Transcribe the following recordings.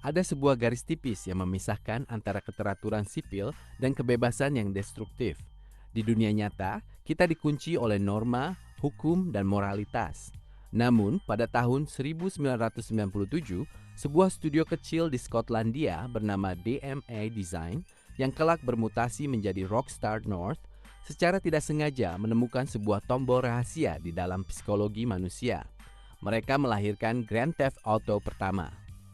Ada sebuah garis tipis yang memisahkan antara keteraturan sipil dan kebebasan yang destruktif. Di dunia nyata, kita dikunci oleh norma, hukum, dan moralitas. Namun, pada tahun 1997, sebuah studio kecil di Skotlandia bernama DMA Design yang kelak bermutasi menjadi Rockstar North secara tidak sengaja menemukan sebuah tombol rahasia di dalam psikologi manusia. Mereka melahirkan Grand Theft Auto pertama.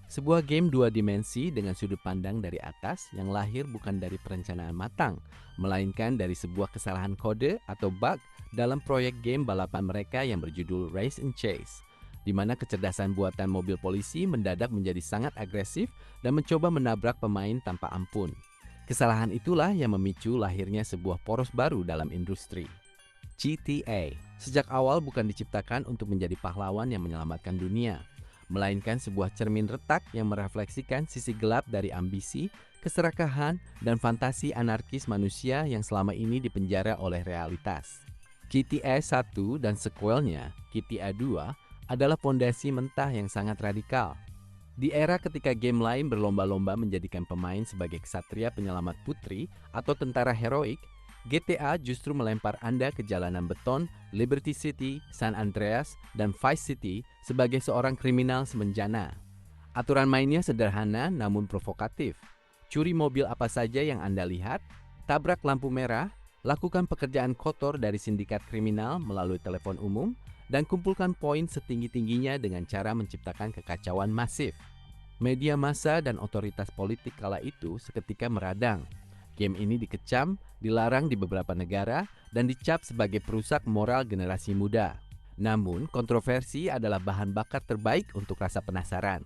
Sebuah game dua dimensi dengan sudut pandang dari atas yang lahir bukan dari perencanaan matang, melainkan dari sebuah kesalahan kode atau bug dalam proyek game balapan mereka yang berjudul Race and Chase, di mana kecerdasan buatan mobil polisi mendadak menjadi sangat agresif dan mencoba menabrak pemain tanpa ampun. Kesalahan itulah yang memicu lahirnya sebuah poros baru dalam industri. GTA sejak awal bukan diciptakan untuk menjadi pahlawan yang menyelamatkan dunia, melainkan sebuah cermin retak yang merefleksikan sisi gelap dari ambisi, keserakahan, dan fantasi anarkis manusia yang selama ini dipenjara oleh realitas. GTA 1 dan sequelnya, GTA 2, adalah fondasi mentah yang sangat radikal. Di era ketika game lain berlomba-lomba menjadikan pemain sebagai ksatria penyelamat putri atau tentara heroik, GTA justru melempar Anda ke jalanan beton, Liberty City, San Andreas, dan Vice City sebagai seorang kriminal semenjana. Aturan mainnya sederhana namun provokatif. Curi mobil apa saja yang Anda lihat, tabrak lampu merah, lakukan pekerjaan kotor dari sindikat kriminal melalui telepon umum, dan kumpulkan poin setinggi-tingginya dengan cara menciptakan kekacauan masif. Media massa dan otoritas politik kala itu seketika meradang. Game ini dikecam, dilarang di beberapa negara, dan dicap sebagai perusak moral generasi muda. Namun, kontroversi adalah bahan bakar terbaik untuk rasa penasaran.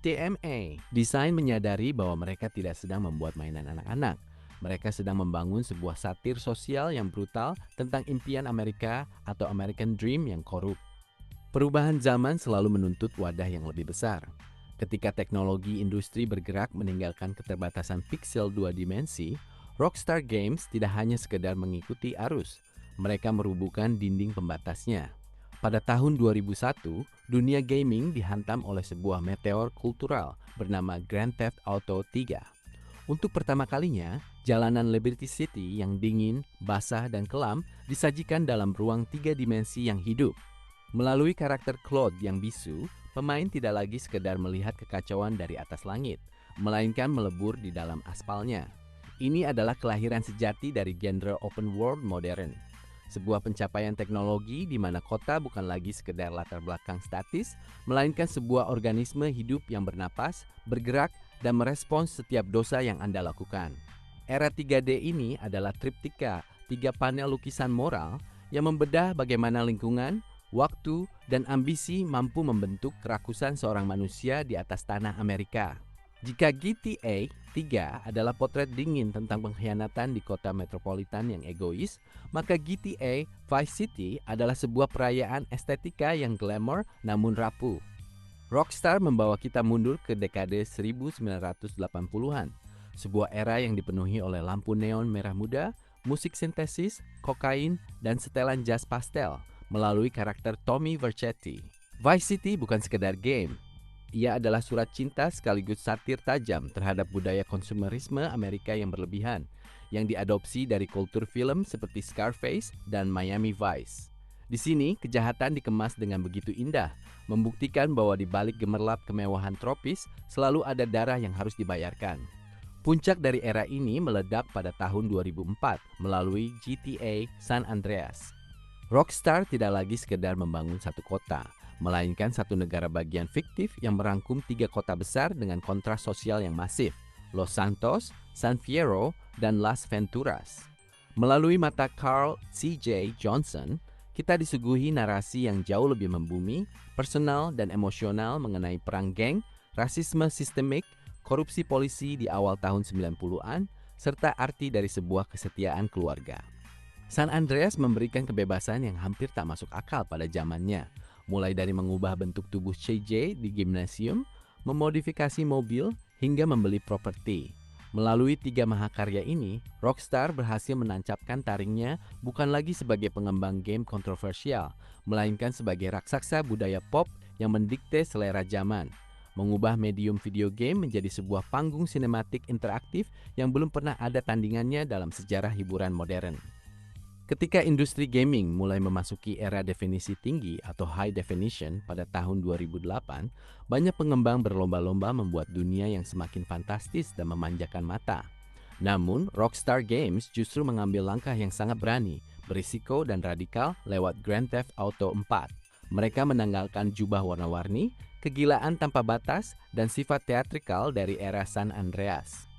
TMA Design menyadari bahwa mereka tidak sedang membuat mainan anak-anak. Mereka sedang membangun sebuah satir sosial yang brutal tentang impian Amerika atau American Dream yang korup. Perubahan zaman selalu menuntut wadah yang lebih besar. Ketika teknologi industri bergerak meninggalkan keterbatasan piksel dua dimensi, Rockstar Games tidak hanya sekedar mengikuti arus, mereka merubuhkan dinding pembatasnya. Pada tahun 2001, dunia gaming dihantam oleh sebuah meteor kultural bernama Grand Theft Auto 3. Untuk pertama kalinya, jalanan Liberty City yang dingin, basah, dan kelam disajikan dalam ruang tiga dimensi yang hidup. Melalui karakter Claude yang bisu, pemain tidak lagi sekedar melihat kekacauan dari atas langit, melainkan melebur di dalam aspalnya. Ini adalah kelahiran sejati dari genre open world modern. Sebuah pencapaian teknologi di mana kota bukan lagi sekedar latar belakang statis, melainkan sebuah organisme hidup yang bernapas, bergerak, dan merespons setiap dosa yang Anda lakukan. Era 3D ini adalah triptika, 3 panel lukisan moral yang membedah bagaimana lingkungan, waktu, dan ambisi mampu membentuk kerakusan seorang manusia di atas tanah Amerika. Jika GTA 3 adalah potret dingin tentang pengkhianatan di kota metropolitan yang egois, maka GTA Vice City adalah sebuah perayaan estetika yang glamour namun rapuh. Rockstar membawa kita mundur ke dekade 1980-an, sebuah era yang dipenuhi oleh lampu neon merah muda, musik sintesis, kokain, dan setelan jas pastel melalui karakter Tommy Vercetti. Vice City bukan sekedar game. Ia adalah surat cinta sekaligus satir tajam terhadap budaya konsumerisme Amerika yang berlebihan, yang diadopsi dari kultur film seperti Scarface dan Miami Vice. Di sini, kejahatan dikemas dengan begitu indah, membuktikan bahwa di balik gemerlap kemewahan tropis selalu ada darah yang harus dibayarkan. Puncak dari era ini meledak pada tahun 2004 melalui GTA San Andreas. Rockstar tidak lagi sekedar membangun satu kota, melainkan satu negara bagian fiktif yang merangkum 3 kota besar dengan kontras sosial yang masif, Los Santos, San Fierro, dan Las Venturas. Melalui mata Carl C.J. Johnson, kita disuguhi narasi yang jauh lebih membumi, personal, dan emosional mengenai perang geng, rasisme sistemik, korupsi polisi di awal tahun 90-an, serta arti dari sebuah kesetiaan keluarga. San Andreas memberikan kebebasan yang hampir tak masuk akal pada zamannya, mulai dari mengubah bentuk tubuh CJ di gimnasium, memodifikasi mobil, hingga membeli properti. Melalui 3 mahakarya ini, Rockstar berhasil menancapkan taringnya bukan lagi sebagai pengembang game kontroversial, melainkan sebagai raksasa budaya pop yang mendikte selera zaman. mengubah medium video game menjadi sebuah panggung sinematik interaktif yang belum pernah ada tandingannya dalam sejarah hiburan modern. Ketika industri gaming mulai memasuki era definisi tinggi atau high definition pada tahun 2008, banyak pengembang berlomba-lomba membuat dunia yang semakin fantastis dan memanjakan mata. Namun, Rockstar Games justru mengambil langkah yang sangat berani, berisiko dan radikal lewat Grand Theft Auto 4. Mereka menanggalkan jubah warna-warni, kegilaan tanpa batas, dan sifat teatrikal dari era San Andreas,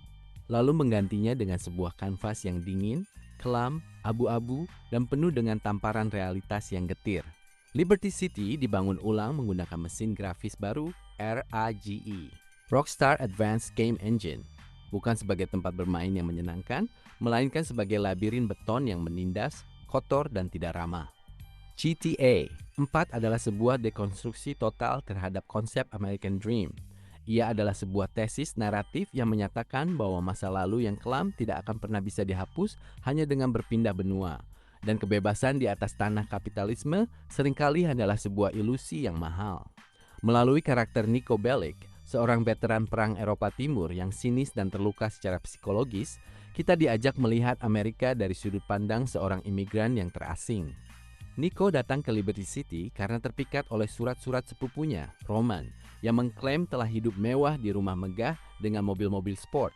lalu menggantinya dengan sebuah kanvas yang dingin, kelam, abu-abu, dan penuh dengan tamparan realitas yang getir. Liberty City dibangun ulang menggunakan mesin grafis baru RAGE, Rockstar Advanced Game Engine, bukan sebagai tempat bermain yang menyenangkan, melainkan sebagai labirin beton yang menindas, kotor, dan tidak ramah. GTA 4 adalah sebuah dekonstruksi total terhadap konsep American Dream. Ia adalah sebuah tesis naratif yang menyatakan bahwa masa lalu yang kelam tidak akan pernah bisa dihapus hanya dengan berpindah benua. Dan kebebasan di atas tanah kapitalisme seringkali hanyalah sebuah ilusi yang mahal. Melalui karakter Niko Bellic, seorang veteran perang Eropa Timur yang sinis dan terluka secara psikologis, kita diajak melihat Amerika dari sudut pandang seorang imigran yang terasing. Niko datang ke Liberty City karena terpikat oleh surat-surat sepupunya, Roman, yang mengklaim telah hidup mewah di rumah megah dengan mobil-mobil sport.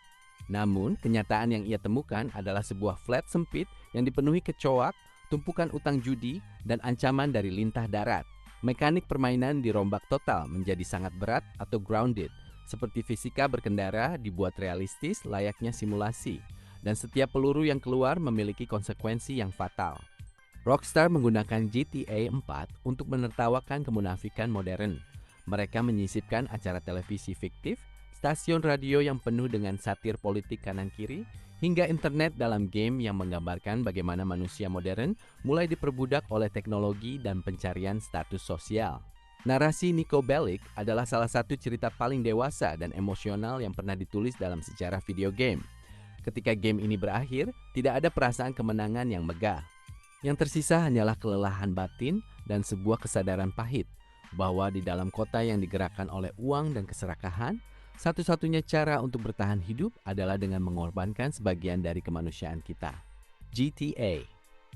Namun, kenyataan yang ia temukan adalah sebuah flat sempit yang dipenuhi kecoak, tumpukan utang judi, dan ancaman dari lintah darat. Mekanik permainan dirombak total menjadi sangat berat atau grounded, seperti fisika berkendara dibuat realistis layaknya simulasi, dan setiap peluru yang keluar memiliki konsekuensi yang fatal. Rockstar menggunakan GTA 4 untuk menertawakan kemunafikan modern. Mereka menyisipkan acara televisi fiktif, stasiun radio yang penuh dengan satir politik kanan-kiri, hingga internet dalam game yang menggambarkan bagaimana manusia modern mulai diperbudak oleh teknologi dan pencarian status sosial. Narasi Niko Bellic adalah salah satu cerita paling dewasa dan emosional yang pernah ditulis dalam sejarah video game. Ketika game ini berakhir, tidak ada perasaan kemenangan yang megah. Yang tersisa hanyalah kelelahan batin dan sebuah kesadaran pahit bahwa di dalam kota yang digerakkan oleh uang dan keserakahan, satu-satunya cara untuk bertahan hidup adalah dengan mengorbankan sebagian dari kemanusiaan kita. GTA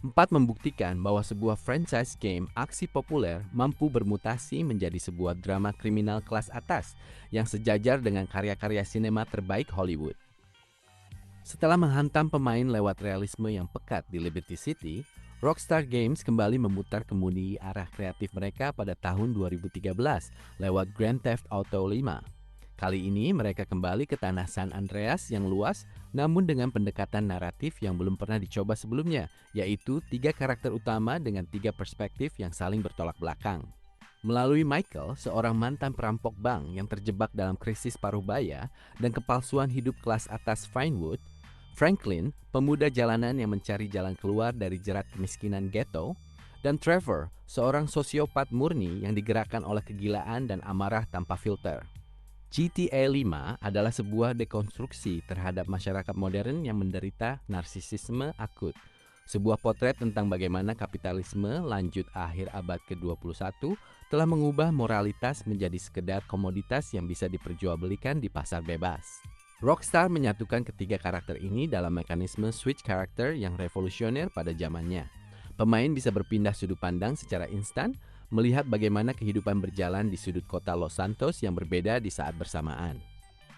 4 membuktikan bahwa sebuah franchise game aksi populer mampu bermutasi menjadi sebuah drama kriminal kelas atas yang sejajar dengan karya-karya sinema terbaik Hollywood. Setelah menghantam pemain lewat realisme yang pekat di Liberty City, Rockstar Games kembali memutar kemudi arah kreatif mereka pada tahun 2013 lewat Grand Theft Auto 5. Kali ini mereka kembali ke tanah San Andreas yang luas, namun dengan pendekatan naratif yang belum pernah dicoba sebelumnya, yaitu 3 karakter utama dengan 3 perspektif yang saling bertolak belakang. Melalui Michael, seorang mantan perampok bank yang terjebak dalam krisis paruh baya dan kepalsuan hidup kelas atas Vinewood, Franklin, pemuda jalanan yang mencari jalan keluar dari jerat kemiskinan ghetto, dan Trevor, seorang sosiopat murni yang digerakkan oleh kegilaan dan amarah tanpa filter. GTA 5 adalah sebuah dekonstruksi terhadap masyarakat modern yang menderita narsisisme akut. Sebuah potret tentang bagaimana kapitalisme lanjut akhir abad ke-21 telah mengubah moralitas menjadi sekedar komoditas yang bisa diperjualbelikan di pasar bebas. Rockstar menyatukan ketiga karakter ini dalam mekanisme switch character yang revolusioner pada zamannya. Pemain bisa berpindah sudut pandang secara instan, melihat bagaimana kehidupan berjalan di sudut kota Los Santos yang berbeda di saat bersamaan.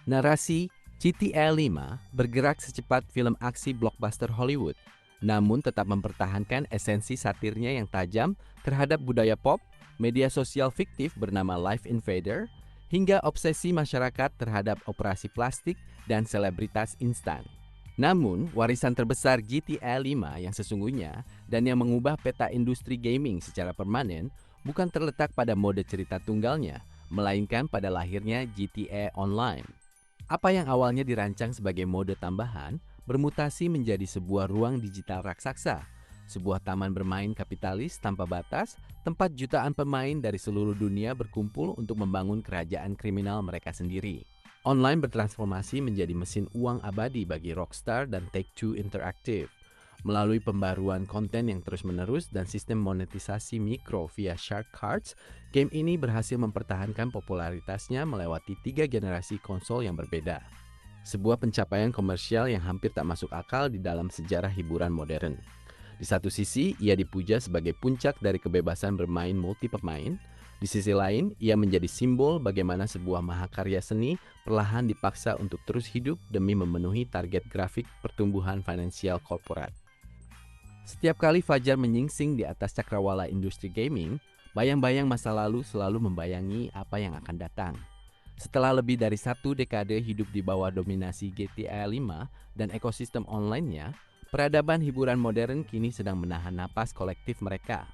Narasi GTA 5 bergerak secepat film aksi blockbuster Hollywood, namun tetap mempertahankan esensi satirnya yang tajam terhadap budaya pop, media sosial fiktif bernama Life Invader, hingga obsesi masyarakat terhadap operasi plastik dan selebritas instan. Namun, warisan terbesar GTA 5 yang sesungguhnya dan yang mengubah peta industri gaming secara permanen bukan terletak pada mode cerita tunggalnya, melainkan pada lahirnya GTA Online. Apa yang awalnya dirancang sebagai mode tambahan, bermutasi menjadi sebuah ruang digital raksasa, sebuah taman bermain kapitalis tanpa batas, tempat jutaan pemain dari seluruh dunia berkumpul untuk membangun kerajaan kriminal mereka sendiri. Online bertransformasi menjadi mesin uang abadi bagi Rockstar dan Take-Two Interactive. Melalui pembaruan konten yang terus-menerus dan sistem monetisasi mikro via Shark Cards, game ini berhasil mempertahankan popularitasnya melewati 3 generasi konsol yang berbeda. Sebuah pencapaian komersial yang hampir tak masuk akal di dalam sejarah hiburan modern. Di satu sisi, ia dipuja sebagai puncak dari kebebasan bermain multi pemain. Di sisi lain, ia menjadi simbol bagaimana sebuah mahakarya seni perlahan dipaksa untuk terus hidup demi memenuhi target grafik pertumbuhan finansial korporat. Setiap kali Fajar menyingsing di atas cakrawala industri gaming, bayang-bayang masa lalu selalu membayangi apa yang akan datang. Setelah lebih dari 1 dekade hidup di bawah dominasi GTA 5 dan ekosistem online-nya, peradaban hiburan modern kini sedang menahan napas kolektif mereka.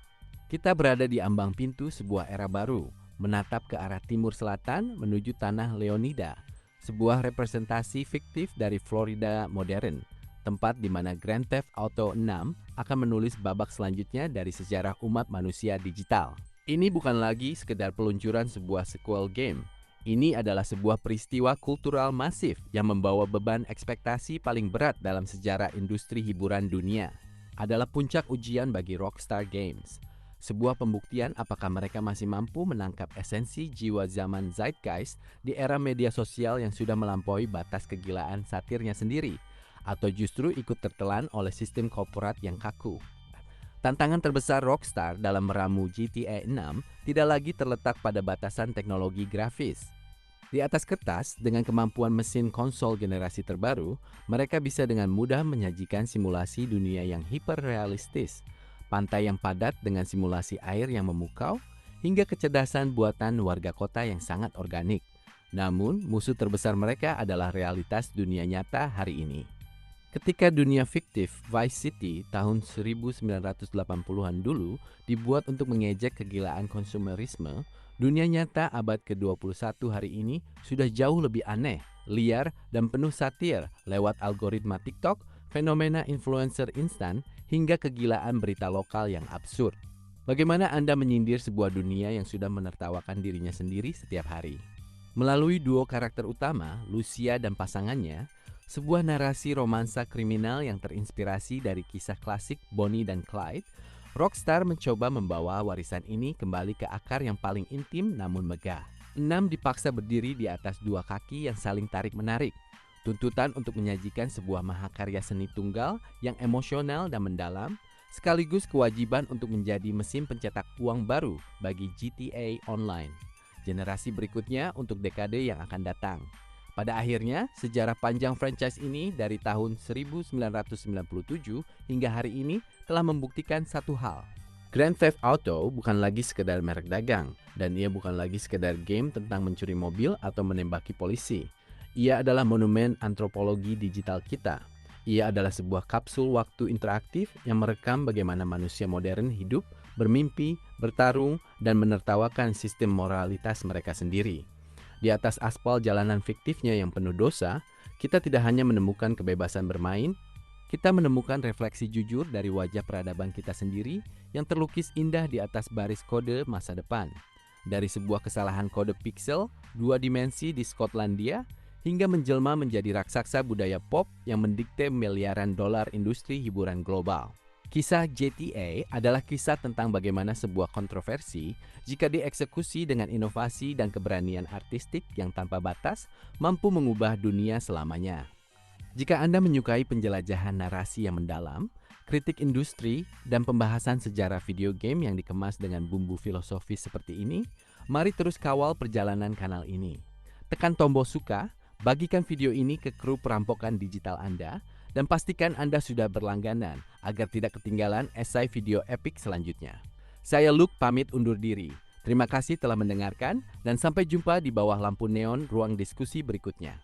Kita berada di ambang pintu sebuah era baru, menatap ke arah timur selatan menuju tanah Leonida, sebuah representasi fiktif dari Florida modern, tempat di mana Grand Theft Auto 6 akan menulis babak selanjutnya dari sejarah umat manusia digital. Ini bukan lagi sekedar peluncuran sebuah sequel game. Ini adalah sebuah peristiwa kultural masif yang membawa beban ekspektasi paling berat dalam sejarah industri hiburan dunia. Adalah puncak ujian bagi Rockstar Games. Sebuah pembuktian apakah mereka masih mampu menangkap esensi jiwa zaman zeitgeist di era media sosial yang sudah melampaui batas kegilaan satirnya sendiri, atau justru ikut tertelan oleh sistem korporat yang kaku. Tantangan terbesar Rockstar dalam meramu GTA 6 tidak lagi terletak pada batasan teknologi grafis. Di atas kertas, dengan kemampuan mesin konsol generasi terbaru, mereka bisa dengan mudah menyajikan simulasi dunia yang hiperrealistis, pantai yang padat dengan simulasi air yang memukau, hingga kecerdasan buatan warga kota yang sangat organik. Namun, musuh terbesar mereka adalah realitas dunia nyata hari ini. Ketika dunia fiktif Vice City tahun 1980-an dulu dibuat untuk mengejek kegilaan konsumerisme, dunia nyata abad ke-21 hari ini sudah jauh lebih aneh, liar, dan penuh satir lewat algoritma TikTok, fenomena influencer instan, hingga kegilaan berita lokal yang absurd. Bagaimana Anda menyindir sebuah dunia yang sudah menertawakan dirinya sendiri setiap hari? Melalui duo karakter utama, Lucia dan pasangannya, sebuah narasi romansa kriminal yang terinspirasi dari kisah klasik Bonnie dan Clyde, Rockstar mencoba membawa warisan ini kembali ke akar yang paling intim namun megah. 6 dipaksa berdiri di atas 2 kaki yang saling tarik-menarik. Tuntutan untuk menyajikan sebuah mahakarya seni tunggal yang emosional dan mendalam, sekaligus kewajiban untuk menjadi mesin pencetak uang baru bagi GTA Online, generasi berikutnya untuk dekade yang akan datang. Pada akhirnya, sejarah panjang franchise ini dari tahun 1997 hingga hari ini telah membuktikan satu hal. Grand Theft Auto bukan lagi sekedar merek dagang, dan ia bukan lagi sekedar game tentang mencuri mobil atau menembaki polisi. Ia adalah monumen antropologi digital kita. Ia adalah sebuah kapsul waktu interaktif yang merekam bagaimana manusia modern hidup, bermimpi, bertarung, dan menertawakan sistem moralitas mereka sendiri. Di atas aspal jalanan fiktifnya yang penuh dosa, kita tidak hanya menemukan kebebasan bermain, kita menemukan refleksi jujur dari wajah peradaban kita sendiri yang terlukis indah di atas baris kode masa depan. Dari sebuah kesalahan kode pixel, 2 dimensi di Skotlandia, hingga menjelma menjadi raksasa budaya pop yang mendikte miliaran dolar industri hiburan global. Kisah GTA adalah kisah tentang bagaimana sebuah kontroversi, jika dieksekusi dengan inovasi dan keberanian artistik yang tanpa batas, mampu mengubah dunia selamanya. Jika Anda menyukai penjelajahan narasi yang mendalam, kritik industri, dan pembahasan sejarah video game yang dikemas dengan bumbu filosofis seperti ini, mari terus kawal perjalanan kanal ini. Tekan tombol suka, bagikan video ini ke kru perampokan digital Anda, dan pastikan Anda sudah berlangganan agar tidak ketinggalan esai video epik selanjutnya. Saya Luke pamit undur diri. Terima kasih telah mendengarkan dan sampai jumpa di bawah lampu neon ruang diskusi berikutnya.